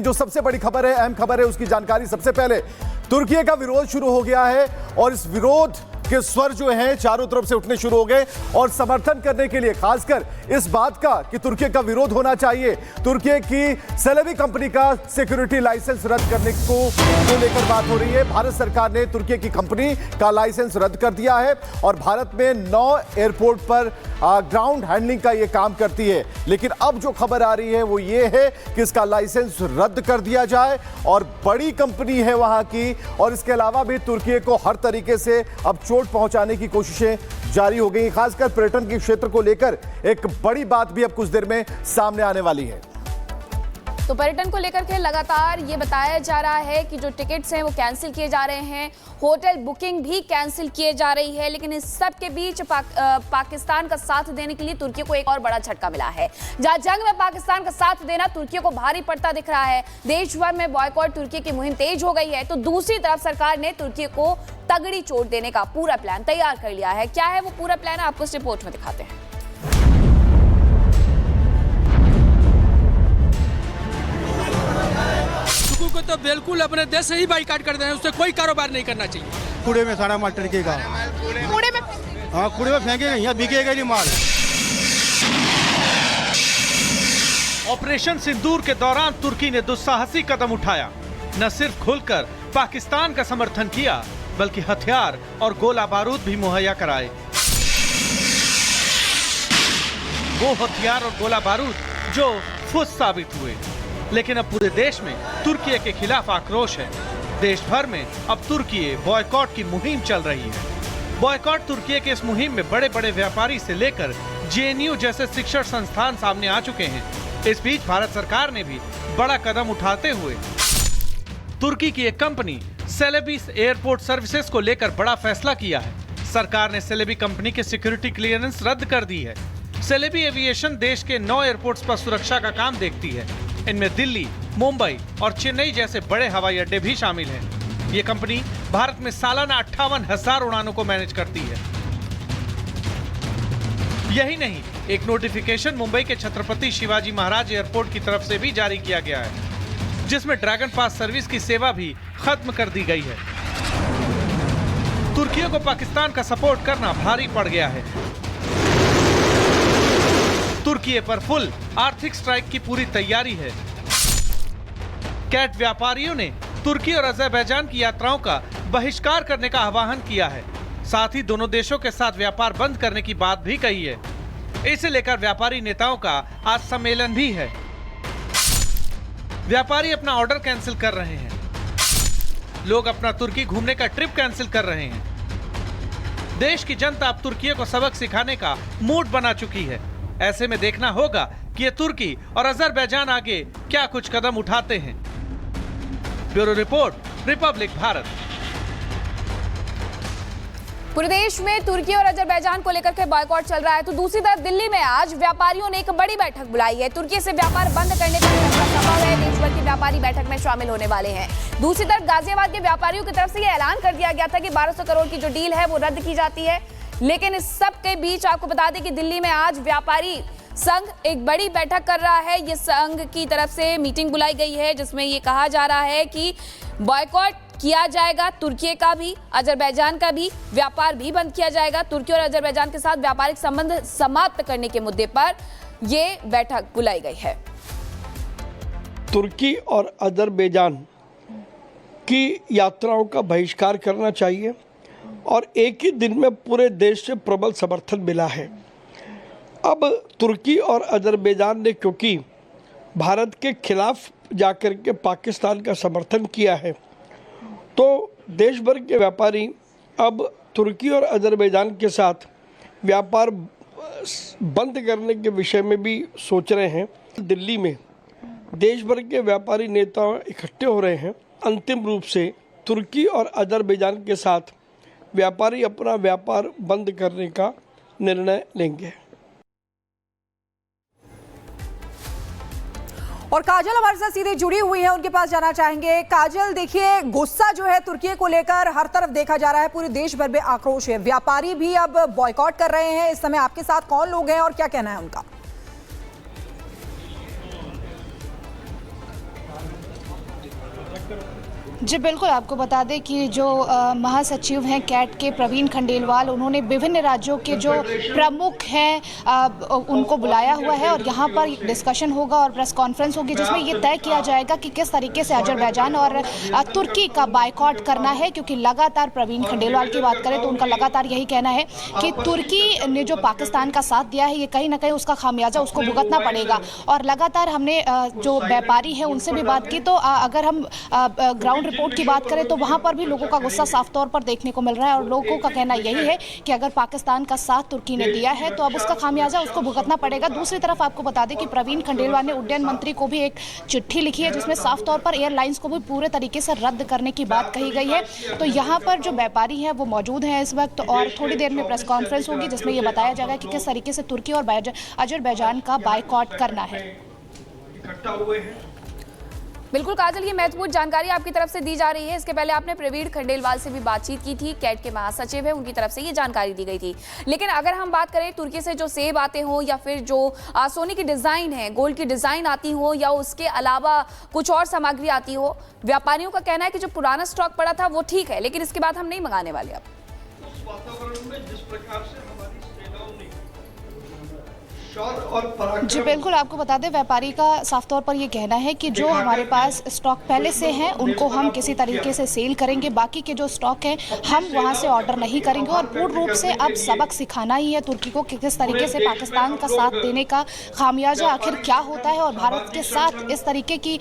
जो सबसे बड़ी खबर है, अहम खबर है, उसकी जानकारी सबसे पहले। तुर्की का विरोध शुरू हो गया है और इस विरोध के स्वर जो हैं चारों तरफ से उठने शुरू हो गए और समर्थन करने के लिए खासकर इस बात का कि तुर्की का विरोध होना चाहिए, तुर्की की सेलेबी कंपनी का सिक्योरिटी लाइसेंस रद्द करने को लेकर बात हो रही है। भारत सरकार ने तुर्की की कंपनी का लाइसेंस रद्द कर दिया है और भारत में 9 एयरपोर्ट पर ग्राउंड हैंडलिंग का यह काम करती है। लेकिन अब जो खबर आ रही है वो ये है कि इसका लाइसेंस रद्द कर दिया जाए और बड़ी कंपनी है वहां की, और इसके अलावा भी तुर्की को हर तरीके से अब चोट पहुंचाने की कोशिशें जारी हो गई। खासकर पर्यटन के क्षेत्र को लेकर एक बड़ी बात भी अब कुछ देर में सामने आने वाली है। तो पर्यटन को लेकर के लगातार ये बताया जा रहा है कि जो टिकट्स हैं वो कैंसिल किए जा रहे हैं, होटल बुकिंग भी कैंसिल किए जा रही है। लेकिन इस सब के बीच पाकिस्तान का साथ देने के लिए तुर्की को एक और बड़ा झटका मिला है। जहां जंग में पाकिस्तान का साथ देना तुर्की को भारी पड़ता दिख रहा है, देश भर में बॉयकॉट तुर्की की मुहिम तेज हो गई है, तो दूसरी तरफ सरकार ने तुर्की को तगड़ी चोट देने का पूरा प्लान तैयार कर लिया है। क्या है वो पूरा प्लान, आपको इस रिपोर्ट में दिखाते हैं। को तो बिल्कुल अपने देश से ही बाइकाट कर देना, उससे कोई कारोबार नहीं करना चाहिए। कूड़े में सारा माल टरकेगा, कूड़े में, हाँ कूड़े में फेंकेगा, यहाँ बिकेगा नहीं माल। ऑपरेशन सिंदूर के दौरान तुर्की ने दुस्साहसी कदम उठाया। न सिर्फ खुलकर पाकिस्तान का समर्थन किया बल्कि हथियार और गोला बारूद भी मुहैया कराए। वो हथियार और गोला बारूद जो फुस साबित हुए। लेकिन अब पूरे देश में तुर्की के खिलाफ आक्रोश है। देश भर में अब तुर्की बॉयकॉट की मुहिम चल रही है। बॉयकॉट तुर्की के इस मुहिम में बड़े बड़े व्यापारी से लेकर जेएनयू जैसे शिक्षण संस्थान सामने आ चुके हैं। इस बीच भारत सरकार ने भी बड़ा कदम उठाते हुए तुर्की की एक कंपनी सेलेबी एयरपोर्ट सर्विसेज को लेकर बड़ा फैसला किया है। सरकार ने सेलेबी कंपनी के सिक्योरिटी क्लियरेंस रद्द कर दी है। सेलेबी एविएशन देश के 9 एयरपोर्ट्स पर सुरक्षा का काम देखती है। इनमें दिल्ली, मुंबई और चेन्नई जैसे बड़े हवाई अड्डे भी शामिल हैं। ये कंपनी भारत में सालाना 58,000 उड़ानों को मैनेज करती है। यही नहीं, एक नोटिफिकेशन मुंबई के छत्रपति शिवाजी महाराज एयरपोर्ट की तरफ से भी जारी किया गया है, जिसमें ड्रैगन पास सर्विस की सेवा भी खत्म कर दी गई है। तुर्कियों को पाकिस्तान का सपोर्ट करना भारी पड़ गया है। तुर्की पर फुल आर्थिक स्ट्राइक की पूरी तैयारी है। कैट व्यापारियों ने तुर्की और अजरबैजान की यात्राओं का बहिष्कार करने का आह्वान किया है। साथ ही दोनों देशों के साथ व्यापार बंद करने की बात भी कही है। इसे लेकर व्यापारी नेताओं का आज सम्मेलन भी है। व्यापारी अपना ऑर्डर कैंसिल कर रहे हैं। लोग अपना तुर्की घूमने का ट्रिप कैंसिल कर रहे हैं। देश की जनता अब तुर्की को सबक सिखाने का मूड बना चुकी है। ऐसे में देखना होगा कि ये तुर्की और अजरबैजान आगे क्या कुछ कदम उठाते हैं। Bureau report, Republic Bharat. पूरे देश में तुर्की और अजरबैजान को लेकर के बॉयकॉट चल रहा है, तो दूसरी तरफ दिल्ली में आज व्यापारियों ने एक बड़ी बैठक बुलाई है। तुर्की से व्यापार बंद करने का फैसला संभव है। देश भर के व्यापारी बैठक में शामिल होने वाले हैं। दूसरी तरफ गाजियाबाद के व्यापारियों की तरफ से यह ऐलान कर दिया गया था कि 1200 करोड़ की जो डील है वो रद्द की जाती है। लेकिन इस सब के बीच आपको बता दें कि दिल्ली में आज व्यापारी संघ एक बड़ी बैठक कर रहा है। ये संघ की तरफ से मीटिंग बुलाई गई है, जिसमें ये कहा जा रहा है कि बॉयकॉट किया जाएगा, तुर्की का भी, अजरबैजान का भी, व्यापार भी बंद किया जाएगा। तुर्की और अजरबैजान के साथ व्यापारिक संबंध समाप्त करने के मुद्दे पर यह बैठक बुलाई गई है। तुर्की और अजरबैजान की यात्राओं का बहिष्कार करना चाहिए और एक ही दिन में पूरे देश से प्रबल समर्थन मिला है। अब तुर्की और अजरबैजान ने क्योंकि भारत के खिलाफ जाकर के पाकिस्तान का समर्थन किया है, तो देश भर के व्यापारी अब तुर्की और अजरबैजान के साथ व्यापार बंद करने के विषय में भी सोच रहे हैं। दिल्ली में देश भर के व्यापारी नेता इकट्ठे हो रहे हैं। अंतिम रूप से तुर्की और अजरबैजान के साथ व्यापारी अपना व्यापार बंद करने का निर्णय लेंगे। और काजल हमारे साथ सीधे जुड़ी हुई है, उनके पास जाना चाहेंगे। काजल, देखिए गुस्सा जो है तुर्की को लेकर हर तरफ देखा जा रहा है, पूरे देश भर में आक्रोश है, व्यापारी भी अब बॉयकॉट कर रहे हैं। इस समय आपके साथ कौन लोग हैं और क्या कहना है उनका? जी बिल्कुल, आपको बता दें कि जो महासचिव हैं कैट के प्रवीण खंडेलवाल, उन्होंने विभिन्न राज्यों के जो प्रमुख हैं उनको बुलाया हुआ है और यहाँ पर डिस्कशन होगा और प्रेस कॉन्फ्रेंस होगी जिसमें ये तय किया जाएगा कि किस तरीके से अजरबैजान और तुर्की का बायकॉट करना है। क्योंकि लगातार प्रवीण खंडेलवाल की बात करें तो उनका लगातार यही कहना है कि तुर्की ने जो पाकिस्तान का साथ दिया है, ये कहीं ना कहीं उसका खामियाजा उसको भुगतना पड़ेगा। और लगातार हमने जो व्यापारी हैं उनसे भी बात की, तो अगर हम ग्राउंड रिपोर्ट की बात करें तो वहां पर भी लोगों का गुस्सा साफ तौर पर देखने को मिल रहा है और लोगों का कहना यही है कि अगर पाकिस्तान का साथ तुर्की ने दिया है तो अब उसका खामियाजा उसको भुगतना पड़ेगा। दूसरी तरफ आपको बता दें कि प्रवीण खंडेलवाल ने उड्डयन मंत्री को भी एक चिट्ठी लिखी है जिसमें साफ तौर पर एयरलाइंस को भी पूरे तरीके से रद्द करने की बात कही गई है। तो यहाँ पर जो व्यापारी हैं वो मौजूद हैं इस वक्त और थोड़ी देर में प्रेस कॉन्फ्रेंस होगी जिसमें यह बताया जाएगा कि किस तरीके से तुर्की और अजरबैजान का बायकॉट करना है। बिल्कुल काजल, ये महत्वपूर्ण जानकारी आपकी तरफ से दी जा रही है। इसके पहले आपने प्रवीण खंडेलवाल से भी बातचीत की थी, कैट के महासचिव है, उनकी तरफ से ये जानकारी दी गई थी। लेकिन अगर हम बात करें तुर्की से जो सेब आते हो या फिर जो सोने की डिजाइन है, गोल्ड की डिजाइन आती हो या उसके अलावा कुछ और सामग्री आती हो, व्यापारियों का कहना है कि जो पुराना स्टॉक पड़ा था वो ठीक है, लेकिन इसके बाद हम नहीं मंगाने वाले। अब उस वातावरण में जिस प्रकार से हमारी सेनाओं ने और जी बिल्कुल, आपको बता दें व्यापारी का साफ तौर पर ये कहना है कि जो हमारे पास स्टॉक पहले से हैं उनको हम किसी तरीके से सेल करेंगे, बाकी के जो स्टॉक हैं हम वहां से ऑर्डर नहीं करेंगे। और पूर्ण रूप से अब सबक सिखाना ही है तुर्की को कि किस तरीके से पाकिस्तान का साथ देने का खामियाजा आखिर क्या होता है और भारत के साथ इस तरीके की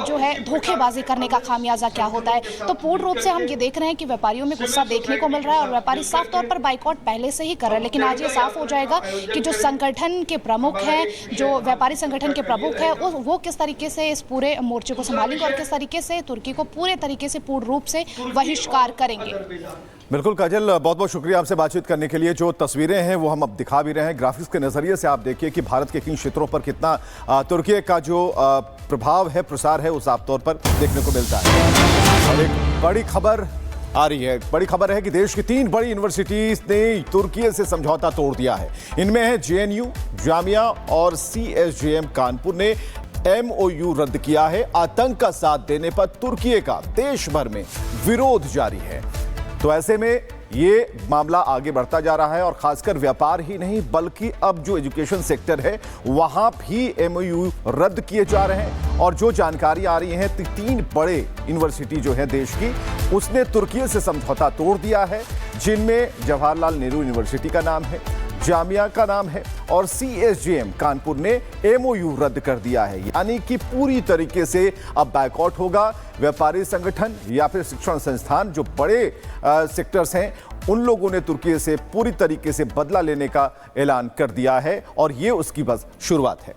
जो है धोखेबाजी करने का खामियाजा क्या होता है। तो पूर्ण रूप से हम ये देख रहे हैं कि व्यापारियों में गुस्सा देखने को मिल रहा है और व्यापारी साफ तौर पर बाइकआउट पहले से ही कर रहे हैं। लेकिन आज ये साफ हो जाएगा कि जो संगठन के प्रमुख हैं, जो व्यापारी संगठन के प्रमुख हैं, वो किस तरीके से इस पूरे मोर्चे को संभालेंगे और किस तरीके से तुर्की को पूरे तरीके से पूर्ण रूप से बहिष्कार करेंगे। बिल्कुल काजल, बहुत बहुत शुक्रिया आपसे बातचीत करने के लिए। जो तस्वीरें हैं वो हम अब दिखा भी रहे हैं। ग्राफिक्स के नजरिए से आप देखिए कि भारत के किन क्षेत्रों पर कितना तुर्की का जो प्रभाव है, प्रसार है, वो साफ तौर पर देखने को मिलता है। और एक बड़ी खबर आ रही है, बड़ी खबर है कि देश की 3 बड़ी यूनिवर्सिटीज ने तुर्की से समझौता तोड़ दिया है। इनमें है JNU, जामिया और CSJM कानपुर ने MOU रद्द किया है। आतंक का साथ देने पर तुर्की का देश भर में विरोध जारी है। तो ऐसे में ये मामला आगे बढ़ता जा रहा है और खासकर व्यापार ही नहीं बल्कि अब जो एजुकेशन सेक्टर है वहां भी MOU रद्द किए जा रहे हैं। और जो जानकारी आ रही है 3 बड़े यूनिवर्सिटी जो है देश की, उसने तुर्की से समझौता तोड़ दिया है, जिनमें जवाहरलाल नेहरू यूनिवर्सिटी का नाम है, जामिया का नाम है और CSJM कानपुर ने MOU रद्द कर दिया है। यानी कि पूरी तरीके से अब बायकॉट होगा। व्यापारी संगठन या फिर शिक्षण संस्थान जो बड़े सेक्टर्स हैं, उन लोगों ने तुर्की से पूरी तरीके से बदला लेने का ऐलान कर दिया है और ये उसकी बस शुरुआत है।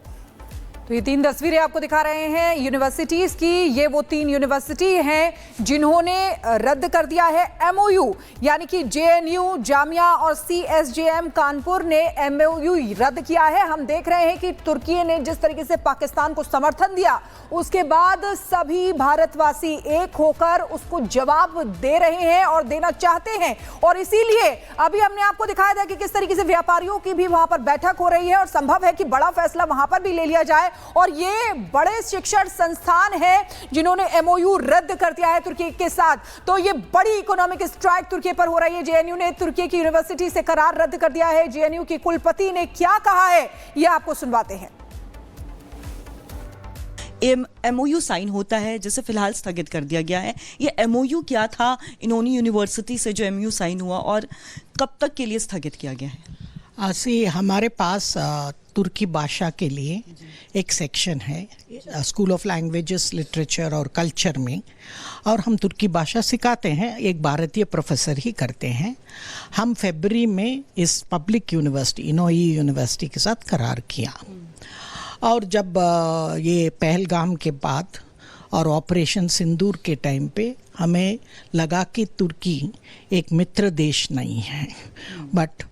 तो ये 3 तस्वीरें आपको दिखा रहे हैं यूनिवर्सिटीज की। ये वो 3 यूनिवर्सिटी हैं जिन्होंने रद्द कर दिया है MOU, यानी कि JNU, जामिया और CSJM कानपुर ने MOU रद्द किया है। हम देख रहे हैं कि तुर्की ने जिस तरीके से पाकिस्तान को समर्थन दिया, उसके बाद सभी भारतवासी एक होकर उसको जवाब दे रहे हैं और देना चाहते हैं। और इसीलिए अभी हमने आपको दिखाया था कि किस तरीके से व्यापारियों की भी वहां पर बैठक हो रही है और संभव है कि बड़ा फैसला वहां पर भी ले लिया जाए। और ये बड़े शिक्षण संस्थान हैं जिन्होंने MOU रद्द कर दिया है तुर्की के साथ। तो ये बड़ी इकोनॉमिक स्ट्राइक तुर्की पर हो रही है। JNU ने तुर्की की यूनिवर्सिटी से करार रद्द कर दिया है। JNU की कुलपति ने क्या कहा है, ये आपको सुनवाते हैं। MOU साइन होता है जिसे फिलहाल स्थगित कर दिया गया है। ये MOU क्या था, इन्होंने यूनिवर्सिटी से जो MOU साइन हुआ और कब तक के लिए स्थगित किया गया है? हमारे पास तुर्की भाषा के लिए एक सेक्शन है स्कूल ऑफ लैंग्वेजेस, लिटरेचर और कल्चर में, और हम तुर्की भाषा सिखाते हैं। एक भारतीय प्रोफेसर ही करते हैं। हम फरवरी में इस पब्लिक यूनिवर्सिटी इनोई यूनिवर्सिटी के साथ करार किया। और जब ये पहलगाम के बाद और ऑपरेशन सिंदूर के टाइम पे हमें लगा कि तुर्की एक मित्र देश नहीं है, बट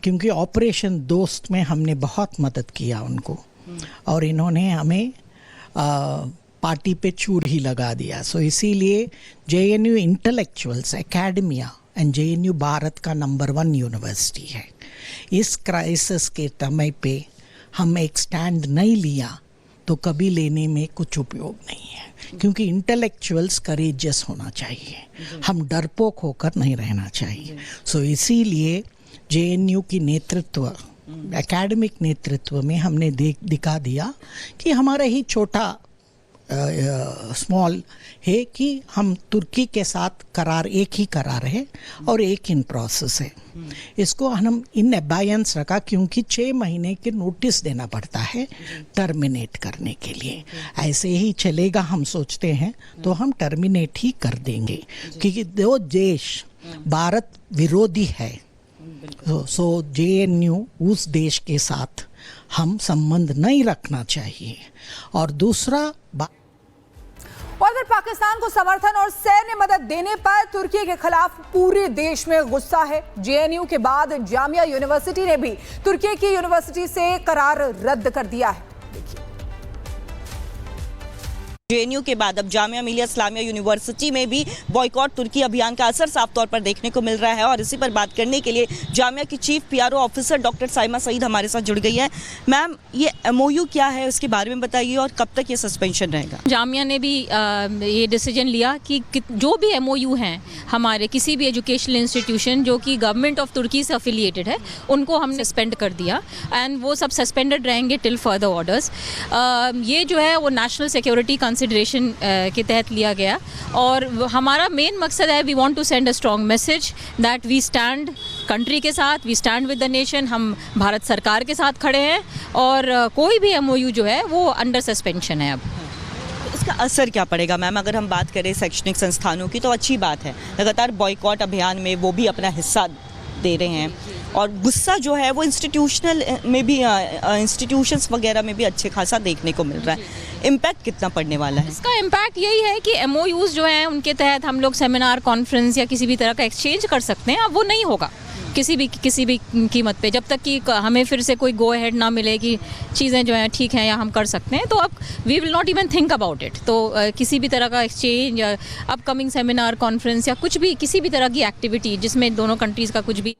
क्योंकि ऑपरेशन दोस्त में हमने बहुत मदद किया उनको और इन्होंने हमें पार्टी पे चूर ही लगा दिया। सो इसीलिए JNU intellectuals academia and JNU Bharat का नंबर 1 यूनिवर्सिटी है। इस क्राइसिस के समय पे हम एक स्टैंड नहीं लिया तो कभी लेने में कुछ उपयोग नहीं है, क्योंकि इंटेलेक्चुअल्स करेजियस होना चाहिए, हम डरपोक होकर नहीं रहना चाहिए। सो इसीलिए जेएनयू की नेतृत्व, एकेडमिक नेतृत्व में हमने दिखा दिया कि हमारा ही छोटा स्मॉल है कि हम तुर्की के साथ करार, एक ही करार है और एक इन प्रोसेस है। इसको हम इन अबायंस रखा, क्योंकि 6 महीने के नोटिस देना पड़ता है टर्मिनेट करने के लिए। ऐसे ही चलेगा हम सोचते हैं तो हम टर्मिनेट ही कर देंगे, क्योंकि दो देश भारत विरोधी है। सो जेएनयू उस देश के साथ हम संबंध नहीं रखना चाहिए। और दूसरा और अगर पाकिस्तान को समर्थन और सैन्य मदद देने पर तुर्की के खिलाफ पूरे देश में गुस्सा है। जेएनयू के बाद जामिया यूनिवर्सिटी ने भी तुर्की की यूनिवर्सिटी से करार रद्द कर दिया है। जेएनयू के बाद अब जामिया मिलिया इस्लामिया यूनिवर्सिटी में भी बॉयकॉट तुर्की अभियान का असर साफ तौर पर देखने को मिल रहा है। और इसी पर बात करने के लिए जामिया की chief PRO officer doctor Saima Saeed हमारे साथ जुड़ गई है। मैम, ये एमओयू क्या है, उसके बारे में बताइए और कब तक ये सस्पेंशन रहेगा? जामिया ने भी ये डिसीजन लिया कि जो भी एमओयू हैं हमारे किसी भी एजुकेशनल इंस्टीट्यूशन जो कि गवर्नमेंट ऑफ तुर्की से अफिलिएटेड है, उनको हमने सस्पेंड कर दिया एंड वो सब सस्पेंडेड रहेंगे टिल फर्दर ऑर्डर्स। ये जो है वो नेशनल सिक्योरिटी कंसिडरेशन के तहत लिया गया और हमारा मेन मकसद है, we want to send a strong message that we stand country के साथ, we stand with the nation. हम भारत सरकार के साथ खड़े हैं और कोई भी एमओयू जो है वो अंडर सस्पेंशन है। अब इसका असर क्या पड़ेगा मैम? अगर हम बात करें शैक्षणिक संस्थानों की तो अच्छी बात है, लगातार बॉयकॉट अभियान में वो भी अपना हिस्सा दे रहे हैं और गुस्सा जो है वो इंस्टीट्यूशनल में भी, इंस्टीट्यूशंस वगैरह में भी अच्छे खासा देखने को मिल रहा है। इम्पैक्ट कितना पड़ने वाला है? इसका इम्पैक्ट यही है कि एमओयूज जो हैं उनके तहत हम लोग सेमिनार, कॉन्फ्रेंस या किसी भी तरह का एक्सचेंज कर सकते हैं। अब वो नहीं होगा किसी भी कीमत पे, जब तक कि हमें फिर से कोई गो अहेड ना मिले कि चीज़ें जो हैं ठीक हैं या हम कर सकते हैं। तो अब we will not even think about it. तो किसी भी तरह का एक्सचेंज या अपकमिंग सेमिनार, कॉन्फ्रेंस या कुछ भी, किसी भी तरह की एक्टिविटी जिसमें दोनों कंट्रीज़ का कुछ भी